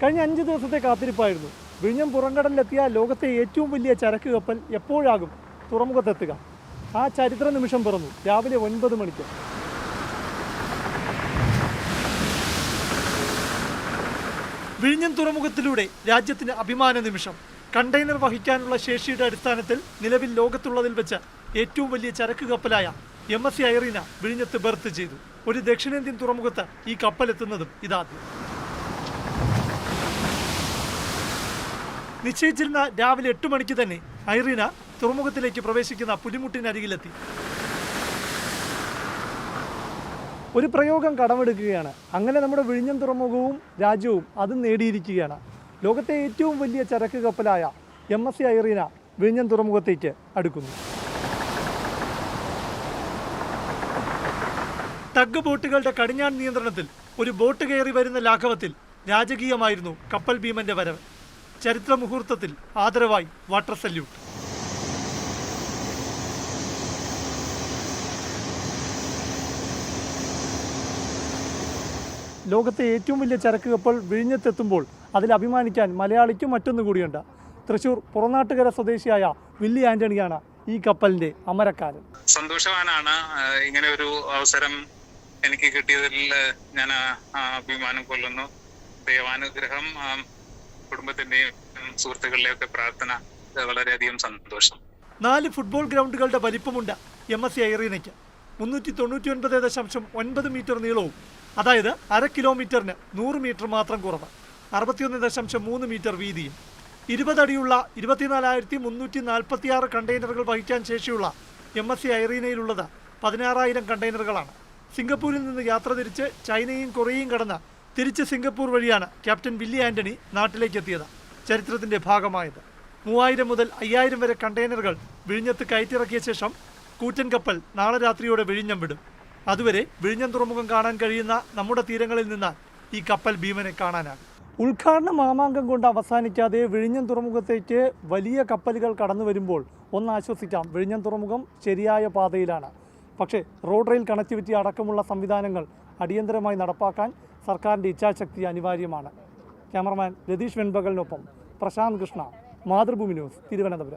കഴിഞ്ഞ 5 ദിവസത്തെ കാത്തിരിപ്പായിരുന്നു. വിഴിഞ്ഞം പുറംകടലിലെത്തിയ ലോകത്തെ ഏറ്റവും വലിയ ചരക്ക് കപ്പൽ എപ്പോഴാകും തുറമുഖത്തെത്തുക? ആ ചരിത്ര നിമിഷം പിറന്നു രാവിലെ 9 മണിക്ക്. വിഴിഞ്ഞം തുറമുഖത്തിലൂടെ രാജ്യത്തിന് അഭിമാന നിമിഷം. കണ്ടെയ്നർ വഹിക്കാനുള്ള ശേഷിയുടെ അടിസ്ഥാനത്തിൽ നിലവിൽ ലോകത്തുള്ളതിൽ വെച്ച് ഏറ്റവും വലിയ ചരക്ക് കപ്പലായ MSC ഐറീന വിഴിഞ്ഞത്ത് ബർത്ത് ചെയ്തു. ഒരു ദക്ഷിണേന്ത്യൻ തുറമുഖത്ത് ഈ കപ്പൽ എത്തുന്നതും ഇതാദ്യം. നിശ്ചയിച്ചിരുന്ന രാവിലെ 8 മണിക്ക് തന്നെ ഐറീന തുറമുഖത്തിലേക്ക് പ്രവേശിക്കുന്ന പുലിമുട്ടിനരികിലെത്തി. ഒരു പ്രയോഗം കടമെടുക്കുകയാണ്. അങ്ങനെ നമ്മുടെ വിഴിഞ്ഞം തുറമുഖവും രാജ്യവും അതും നേടിയിരിക്കുകയാണ്. ലോകത്തെ ഏറ്റവും വലിയ ചരക്ക് കപ്പലായ MSC ഐറീന വിഴിഞ്ഞം തുറമുഖത്തേക്ക് അടുക്കുന്നു. ടഗ് ബോട്ടുകളുടെ കടിഞ്ഞാൺ നിയന്ത്രണത്തിൽ ഒരു ബോട്ട് കയറി വരുന്ന ലാഘവത്തിൽ രാജകീയമായിരുന്നു കപ്പൽ ഭീമന്റെ വരവ്. ചരിത്ര മുഹൂർത്തത്തിൽ ആദരവായി വാട്ടർ സല്യൂട്ട്. ലോകത്തെ ഏറ്റവും വലിയ ചരക്ക് കപ്പൽ വിഴിഞ്ഞത്തെത്തുമ്പോൾ അതിൽ അഭിമാനിക്കാൻ മലയാളിക്കും മറ്റൊന്നു കൂടിയുണ്ട്. തൃശൂർ പുറനാട്ടുകര സ്വദേശിയായ വില്ലി ആന്റണിയാണ് ഈ കപ്പലിന്റെ അമരക്കാരൻ. സന്തോഷവാനാണ്. ഇങ്ങനെ ഒരു അവസരം എനിക്ക് കിട്ടിയതിൽ ഞാൻ അഭിമാനം കൊള്ളുന്നു. ദൈവാനുഗ്രഹം, കുടുംബത്തിന്റെയും സുഹൃത്തുക്കളുടെയും ഒക്കെ പ്രാർത്ഥന, വളരെയധികം സന്തോഷം. 4 ഫുട്ബോൾ ഗ്രൗണ്ടുകളുടെ വലിപ്പമുണ്ട് MSC ഐറീനയ്ക്ക്. 399.9 മീറ്റർ നീളവും, അതായത് 1/2 കിലോമീറ്ററിന് 100 മീറ്റർ മാത്രം കുറവ്. 61.3 മീറ്റർ വീതിയും. 20 അടിയുള്ള 24,346 കണ്ടെയ്നറുകൾ വഹിക്കാൻ ശേഷിയുള്ള MSC ഐറീനയിലുള്ളത് 16,000 കണ്ടെയ്നറുകളാണ്. സിംഗപ്പൂരിൽ നിന്ന് യാത്ര തിരിച്ച് ചൈനയും കൊറിയയും കടന്ന് തിരിച്ച് സിംഗപ്പൂർ വഴിയാണ് ക്യാപ്റ്റൻ വില്ലി ആന്റണി നാട്ടിലേക്ക് എത്തിയത്. ചരിത്രത്തിന്റെ ഭാഗമായത് 3000 മുതൽ 5000 വരെ കണ്ടെയ്നറുകൾ വിഴിഞ്ഞത്ത് കയറ്റിറക്കിയ ശേഷം കൂറ്റൻ കപ്പൽ നാളെ രാത്രിയോടെ വിഴിഞ്ഞം വിടും. അതുവരെ വിഴിഞ്ഞം തുറമുഖം കാണാൻ കഴിയുന്ന നമ്മുടെ തീരങ്ങളിൽ നിന്നാൽ ഈ കപ്പൽ ഭീമനെ കാണാനാകും. ഉദ്ഘാടന മാമാങ്കം കൊണ്ട് അവസാനിക്കാതെ വിഴിഞ്ഞം തുറമുഖത്തേക്ക് വലിയ കപ്പലുകൾ കടന്നു വരുമ്പോൾ ഒന്ന് ആശ്വസിക്കാം, വിഴിഞ്ഞം തുറമുഖം ശരിയായ പാതയിലാണ്. പക്ഷേ റോഡ് റെയിൽ കണക്ടിവിറ്റി അടക്കമുള്ള സംവിധാനങ്ങൾ അടിയന്തരമായി നടപ്പാക്കാൻ സർക്കാരിൻ്റെ ഇച്ഛാശക്തി അനിവാര്യമാണ്. ക്യാമറമാൻ രതീഷ് വെൺപകലിനൊപ്പം പ്രശാന്ത് കൃഷ്ണ, മാതൃഭൂമി ന്യൂസ്, തിരുവനന്തപുരം.